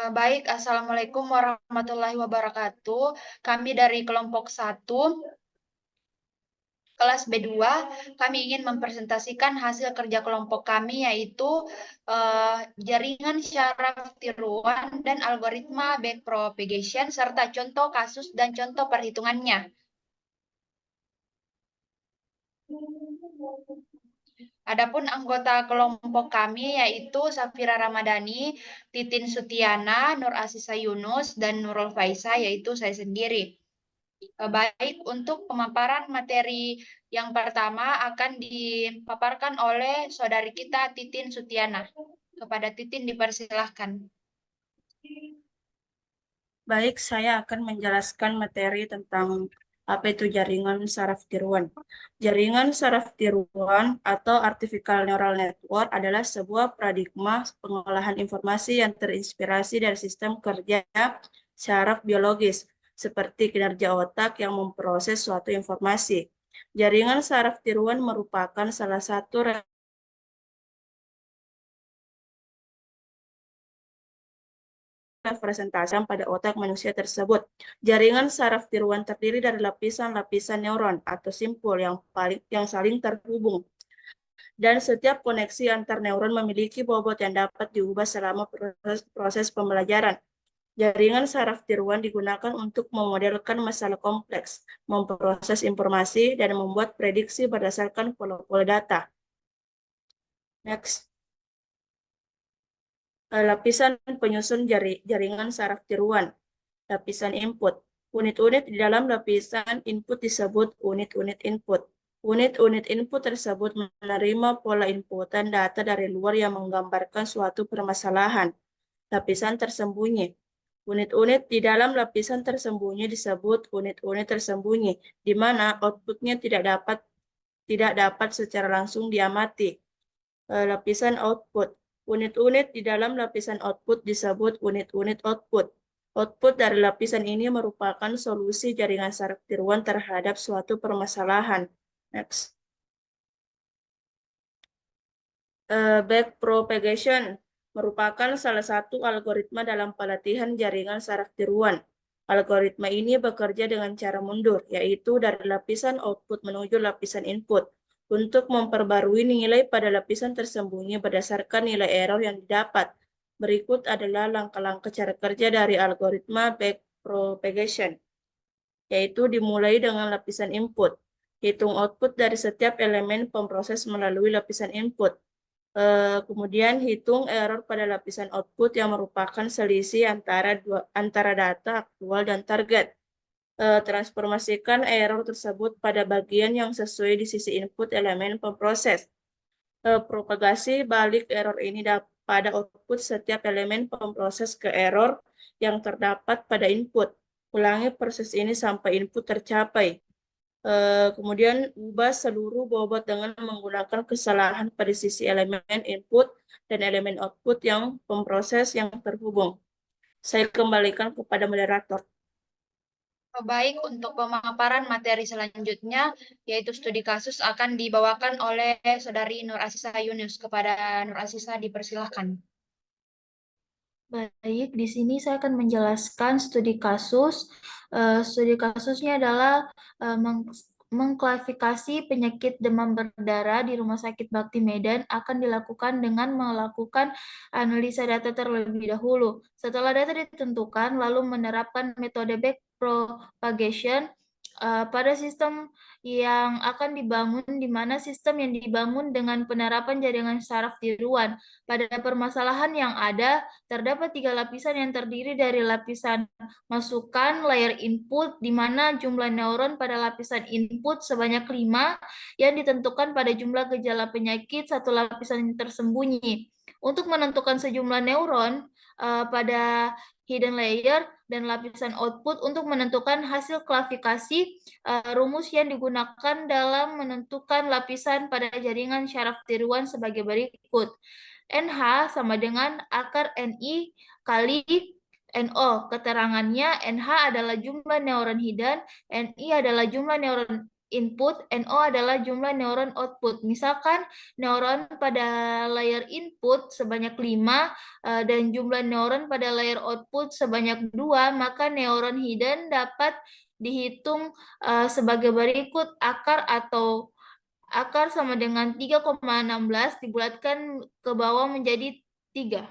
Baik, Assalamualaikum warahmatullahi wabarakatuh. Kami dari kelompok 1, kelas B2, kami ingin mempresentasikan hasil kerja kelompok kami yaitu jaringan syaraf tiruan dan algoritma backpropagation serta contoh kasus dan contoh perhitungannya. Adapun anggota kelompok kami yaitu Safira Ramadhani, Titin Sutiana, Nur Asisa Yunus, dan Nurul Faisa yaitu saya sendiri. Baik, untuk pemaparan materi yang pertama akan dipaparkan oleh saudari kita Titin Sutiana. Kepada Titin dipersilahkan. Baik, saya akan menjelaskan materi tentang apa itu jaringan saraf tiruan. Jaringan saraf tiruan atau artificial neural network adalah sebuah paradigma pengolahan informasi yang terinspirasi dari sistem kerja saraf biologis, seperti kinerja otak yang memproses suatu informasi. Jaringan saraf tiruan merupakan salah satu representasi pada otak manusia tersebut. Jaringan saraf tiruan terdiri dari lapisan-lapisan neuron atau simpul yang saling terhubung. Dan setiap koneksi antar neuron memiliki bobot yang dapat diubah selama proses pembelajaran. Jaringan saraf tiruan digunakan untuk memodelkan masalah kompleks, memproses informasi, dan membuat prediksi berdasarkan pola-pola data. Next. Lapisan penyusun jaringan saraf tiruan. Lapisan input. Unit-unit di dalam lapisan input disebut unit-unit input. Unit-unit input tersebut menerima pola inputan data dari luar yang menggambarkan suatu permasalahan. Lapisan tersembunyi. Unit-unit di dalam lapisan tersembunyi disebut unit-unit tersembunyi, di mana outputnya tidak dapat secara langsung diamati. Lapisan output. Unit-unit di dalam lapisan output disebut unit-unit output. Output dari lapisan ini merupakan solusi jaringan saraf tiruan terhadap suatu permasalahan. Next. Backpropagation merupakan salah satu algoritma dalam pelatihan jaringan saraf tiruan. Algoritma ini bekerja dengan cara mundur, yaitu dari lapisan output menuju lapisan input, untuk memperbarui nilai pada lapisan tersembunyi berdasarkan nilai error yang didapat. Berikut adalah langkah-langkah cara kerja dari algoritma backpropagation, yaitu dimulai dengan lapisan input. Hitung output dari setiap elemen pemproses melalui lapisan input. Kemudian hitung error pada lapisan output yang merupakan selisih antara data aktual dan target. Transformasikan error tersebut pada bagian yang sesuai di sisi input elemen pemproses. Propagasi balik error ini pada output setiap elemen pemproses ke error yang terdapat pada input. Ulangi proses ini sampai input tercapai. Kemudian ubah seluruh bobot dengan menggunakan kesalahan pada sisi elemen input dan elemen output yang pemproses yang terhubung. Saya kembalikan kepada moderator. Baik, untuk pemaparan materi selanjutnya, yaitu studi kasus akan dibawakan oleh saudari Nur Asisa Yunus. Kepada Nur Asisa dipersilahkan. Baik, di sini saya akan menjelaskan studi kasus. Studi kasusnya adalah mengklasifikasi penyakit demam berdarah di Rumah Sakit Bakti Medan akan dilakukan dengan melakukan analisa data terlebih dahulu. Setelah data ditentukan, lalu menerapkan metode backpropagation pada sistem yang akan dibangun, di mana sistem yang dibangun dengan penerapan jaringan saraf tiruan. Pada permasalahan yang ada, terdapat 3 lapisan yang terdiri dari lapisan masukan, layer input, di mana jumlah neuron pada lapisan input sebanyak 5 yang ditentukan pada jumlah gejala penyakit, satu lapisan tersembunyi. Untuk menentukan sejumlah neuron pada hidden layer dan lapisan output untuk menentukan hasil klasifikasi, rumus yang digunakan dalam menentukan lapisan pada jaringan syaraf tiruan sebagai berikut. NH sama dengan akar NI kali NO. Keterangannya NH adalah jumlah neuron hidden, NI adalah jumlah neuron input, NO adalah jumlah neuron output. Misalkan neuron pada layer input sebanyak 5 dan jumlah neuron pada layer output sebanyak 2, maka neuron hidden dapat dihitung sebagai berikut. Akar sama dengan 3,16 dibulatkan ke bawah menjadi 3.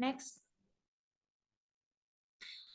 Next.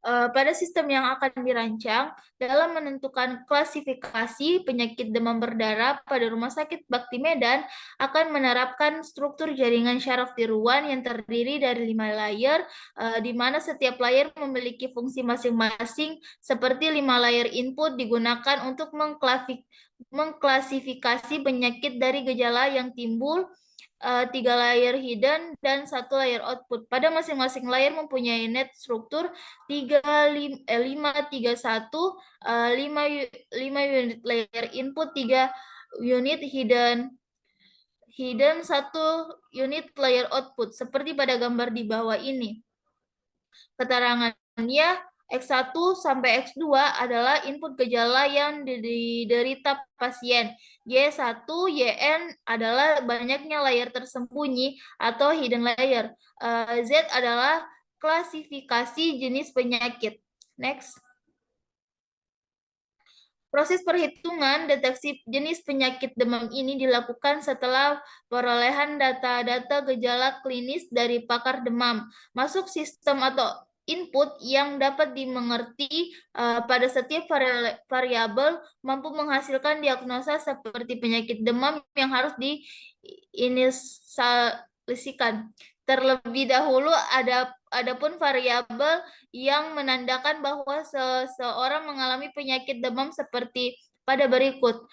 Pada sistem yang akan dirancang dalam menentukan klasifikasi penyakit demam berdarah pada Rumah Sakit Bakti Medan akan menerapkan struktur jaringan syaraf tiruan yang terdiri dari 5 layer, di mana setiap layer memiliki fungsi masing-masing, seperti 5 layer input digunakan untuk mengklasifikasi penyakit dari gejala yang timbul, 3 layer hidden, dan 1 layer output. Pada masing-masing layer mempunyai net struktur 5, 3, 1, 5 unit layer input, 3 unit hidden, 1 unit layer output, seperti pada gambar di bawah ini. Keterangannya, X1 sampai X2 adalah input gejala yang diderita pasien. Y1, YN adalah banyaknya layer tersembunyi atau hidden layer. Z adalah klasifikasi jenis penyakit. Next. Proses perhitungan deteksi jenis penyakit demam ini dilakukan setelah perolehan data-data gejala klinis dari pakar demam masuk sistem atau input yang dapat dimengerti pada setiap variabel mampu menghasilkan diagnosa seperti penyakit demam yang harus diinisialisikan. Terlebih dahulu adapun variabel yang menandakan bahwa seseorang mengalami penyakit demam seperti pada berikut: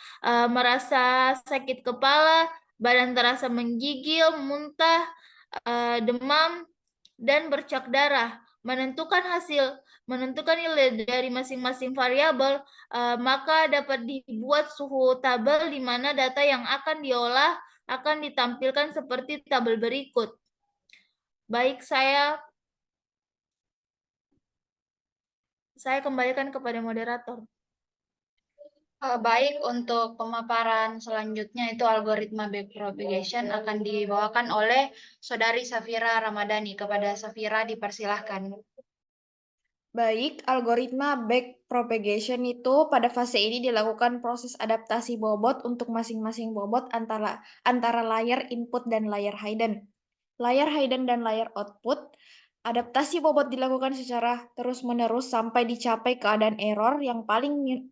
merasa sakit kepala, badan terasa menggigil, muntah, demam, dan bercak darah. Menentukan nilai dari masing-masing variabel, maka dapat dibuat suhu tabel di mana data yang akan diolah akan ditampilkan seperti tabel berikut. Baik, saya kembalikan kepada moderator. Baik, untuk pemaparan selanjutnya itu algoritma backpropagation akan dibawakan oleh Saudari Safira Ramadhani. Kepada Safira dipersilahkan. Baik, algoritma backpropagation itu pada fase ini dilakukan proses adaptasi bobot untuk masing-masing bobot antara layer input dan layer hidden. Layer hidden dan layer output. Adaptasi bobot dilakukan secara terus-menerus sampai dicapai keadaan error yang paling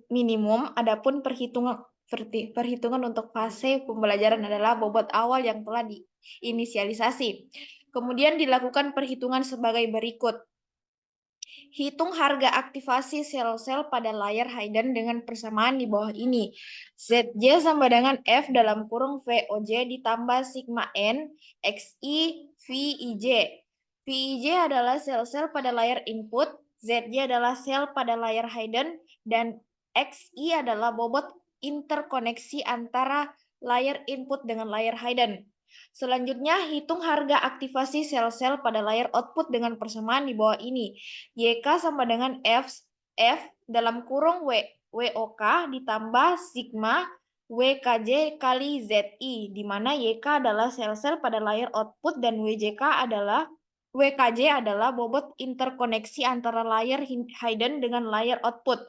minimum. Adapun perhitungan untuk fase pembelajaran adalah bobot awal yang telah diinisialisasi. Kemudian dilakukan perhitungan sebagai berikut. Hitung harga aktivasi sel-sel pada layer hidden dengan persamaan di bawah ini. ZJ sama dengan F dalam kurung VOJ ditambah sigma N XI VIJ. VIJ adalah sel-sel pada layer input, ZJ adalah sel pada layer hidden, dan XI adalah bobot interkoneksi antara layer input dengan layer hidden. Selanjutnya, hitung harga aktivasi sel-sel pada layer output dengan persamaan di bawah ini. YK sama dengan F dalam kurung WOK ditambah sigma WKJ kali ZI, di mana YK adalah sel-sel pada layer output dan WKJ adalah bobot interkoneksi antara layer hidden dengan layer output.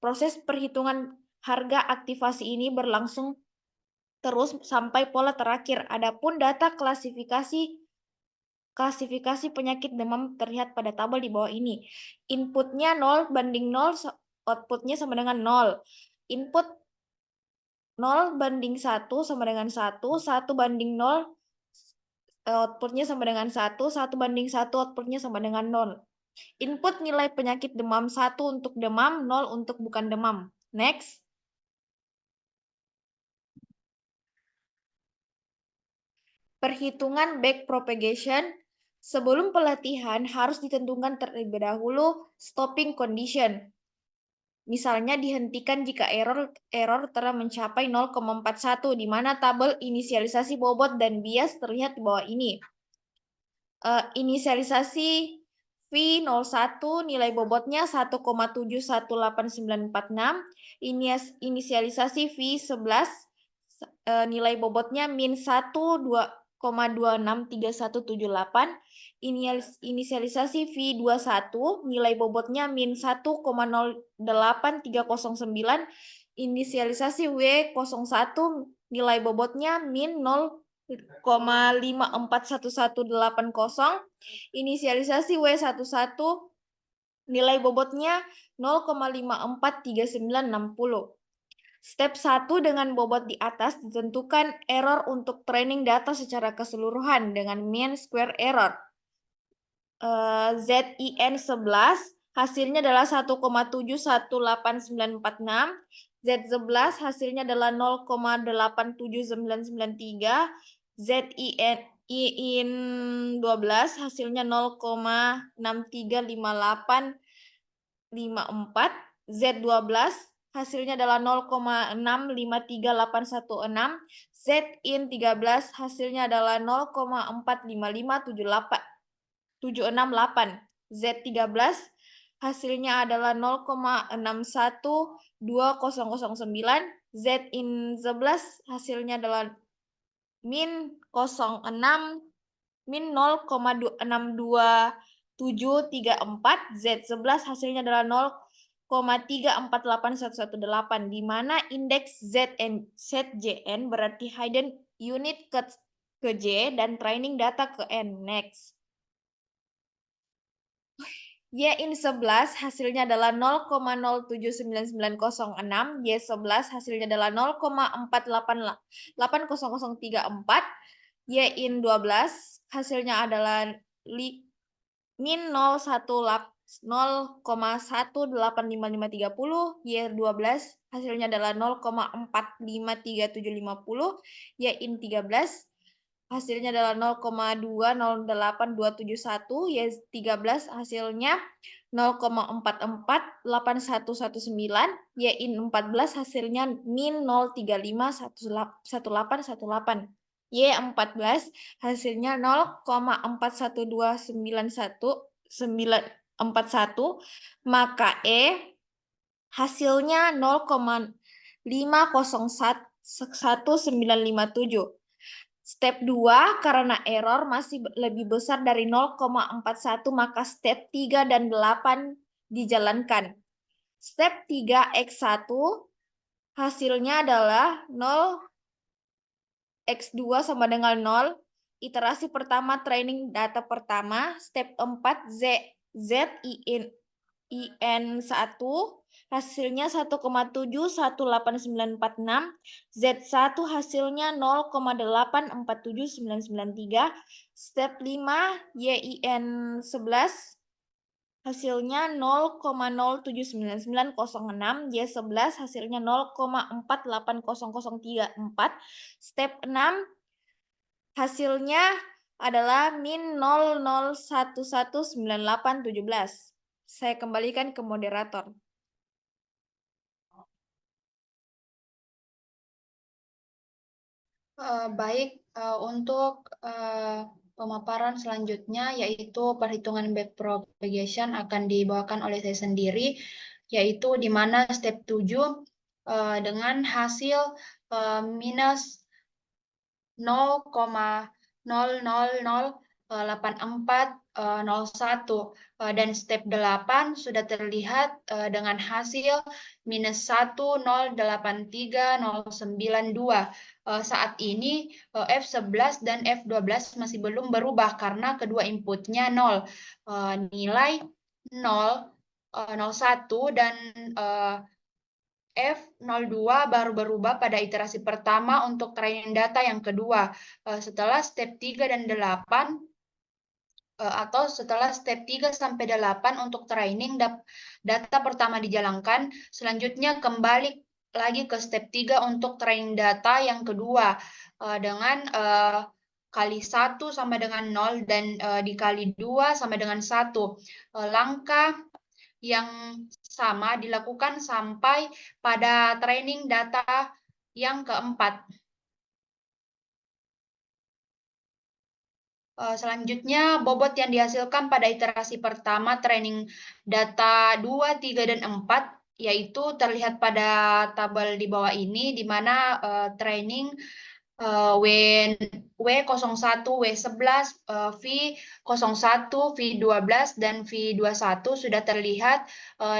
Proses perhitungan harga aktivasi ini berlangsung terus sampai pola terakhir. Adapun data klasifikasi penyakit demam terlihat pada tabel di bawah ini. Inputnya 0 banding 0, outputnya sama dengan 0. Input 0 banding 1 sama dengan 1, 1 banding 0, outputnya sama dengan 1, 1 banding 1, outputnya sama dengan 0. Input nilai penyakit demam 1 untuk demam, 0 untuk bukan demam. Next. Perhitungan backpropagation. Sebelum pelatihan harus ditentukan terlebih dahulu stopping condition. Misalnya dihentikan jika error telah mencapai 0,41, di mana tabel inisialisasi bobot dan bias terlihat di bawah ini. Inisialisasi V01 nilai bobotnya 1,71896. Inisialisasi V11 nilai bobotnya min 1,263178. Inisialisasi V21 nilai bobotnya min 1,08309. Inisialisasi W01 nilai bobotnya min 0,541180. Inisialisasi W11 nilai bobotnya 0,543960. Step 1 dengan bobot di atas ditentukan error untuk training data secara keseluruhan dengan mean square error. ZIN 11 hasilnya adalah 1,71896. Z11 hasilnya adalah 0,87993. ZIN 12 hasilnya 0,635854. Z12 hasilnya adalah 0,6538116. ZIN 13 hasilnya adalah 0,45578. Z13 hasilnya adalah 0,612009. ZIN 11 hasilnya adalah min 0,62734. Z11 hasilnya adalah 0,348118, di mana indeks ZJN berarti hidden unit ke J dan training data ke N. Next. YIN 11 hasilnya adalah 0,079906. Y11 hasilnya adalah 0,488034. YIN 12 hasilnya adalah min 0,1855530. Y12 hasilnya adalah 0,453750. YIN 13 hasilnya adalah 0,208271. Y13 hasilnya 0,448119. YIN 14 hasilnya min 0351818. Y14 hasilnya 0,41291941, maka E hasilnya 0,501957. Step 2, karena error masih lebih besar dari 0,41, maka step 3 dan 8 dijalankan. Step 3 X1 hasilnya adalah 0, X2 sama dengan 0. Iterasi pertama training data pertama. Step 4 ZIN 1 hasilnya 1,718946. Z1 hasilnya 0,847993. Step 5 YIN 11 hasilnya 0,079906. Y11 hasilnya 0,480034. Step 6 hasilnya adalah min 0011987. Saya kembalikan ke moderator. Baik, untuk pemaparan selanjutnya yaitu perhitungan backpropagation akan dibawakan oleh saya sendiri, yaitu di mana step 7 dengan hasil minus 0,0008401 dan step 8 sudah terlihat dengan hasil minus 1,083,092. Saat ini F11 dan F12 masih belum berubah karena kedua inputnya 0. Nilai 0, 01 dan F02 baru berubah pada iterasi pertama untuk training data yang kedua. Setelah step 3 dan 8 atau setelah step 3 sampai 8 untuk training data pertama dijalankan, selanjutnya kembali lagi ke step 3 untuk training data yang kedua dengan kali 1 sama dengan 0 dan dikali 2 sama dengan 1. Langkah yang sama dilakukan sampai pada training data yang keempat. Selanjutnya, bobot yang dihasilkan pada iterasi pertama training data 2, 3, dan 4, yaitu terlihat pada tabel di bawah ini, di mana training W01, W11, V01, V12, dan V21 sudah terlihat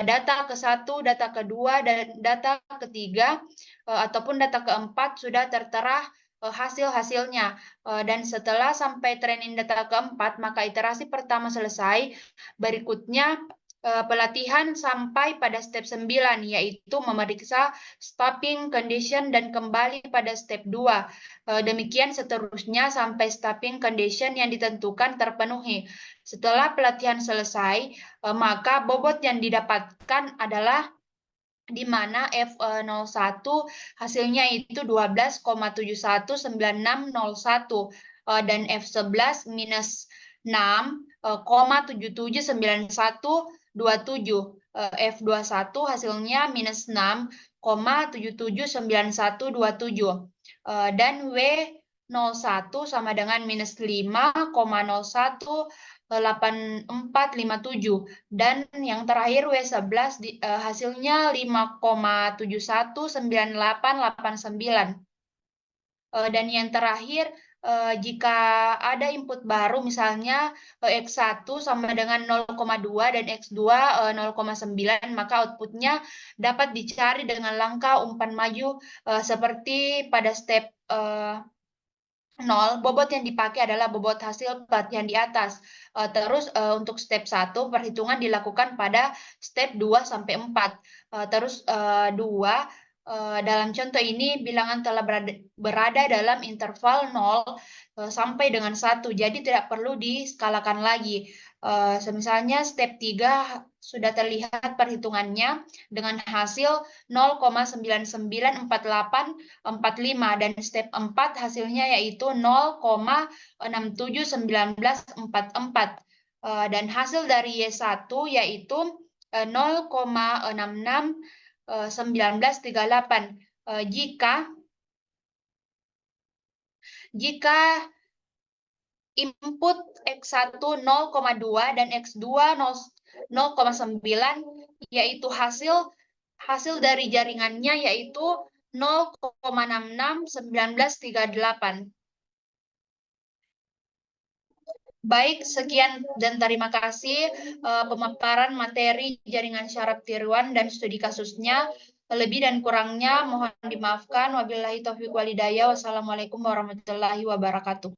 data ke-1, data kedua, dan data ketiga, ataupun data keempat sudah tertera hasil-hasilnya. Dan setelah sampai training data keempat, maka iterasi pertama selesai. Berikutnya, pelatihan sampai pada step 9, yaitu memeriksa stopping condition dan kembali pada step 2. Demikian seterusnya sampai stopping condition yang ditentukan terpenuhi. Setelah pelatihan selesai, maka bobot yang didapatkan adalah di mana F01 hasilnya itu 12,719601 dan F11 minus 6,779127. F21 hasilnya minus 6,779127. Dan W01 sama dengan minus 5,018457. Dan yang terakhir W11 hasilnya 5,719889. Dan yang terakhir, jika ada input baru, misalnya X1 sama dengan 0,2 dan X2 0,9, maka outputnya dapat dicari dengan langkah umpan maju seperti pada step 0, bobot yang dipakai adalah bobot hasil pelatihan di atas. Terus untuk step 1, perhitungan dilakukan pada step 2 sampai 4. Terus 2, dalam contoh ini bilangan telah berada dalam interval 0 sampai dengan 1, jadi tidak perlu diskalakan lagi. Misalnya step 3 sudah terlihat perhitungannya dengan hasil 0,994845, dan step 4 hasilnya yaitu 0,671944. Dan hasil dari Y1 yaitu 0,661938. Jika input X1 0,2 dan X2 0,9, yaitu hasil dari jaringannya yaitu 0,661938. Baik, sekian dan terima kasih pemaparan materi jaringan syaraf tiruan dan studi kasusnya. Lebih dan kurangnya mohon dimaafkan. Wabillahi taufiq walhidayah. Wassalamualaikum warahmatullahi wabarakatuh.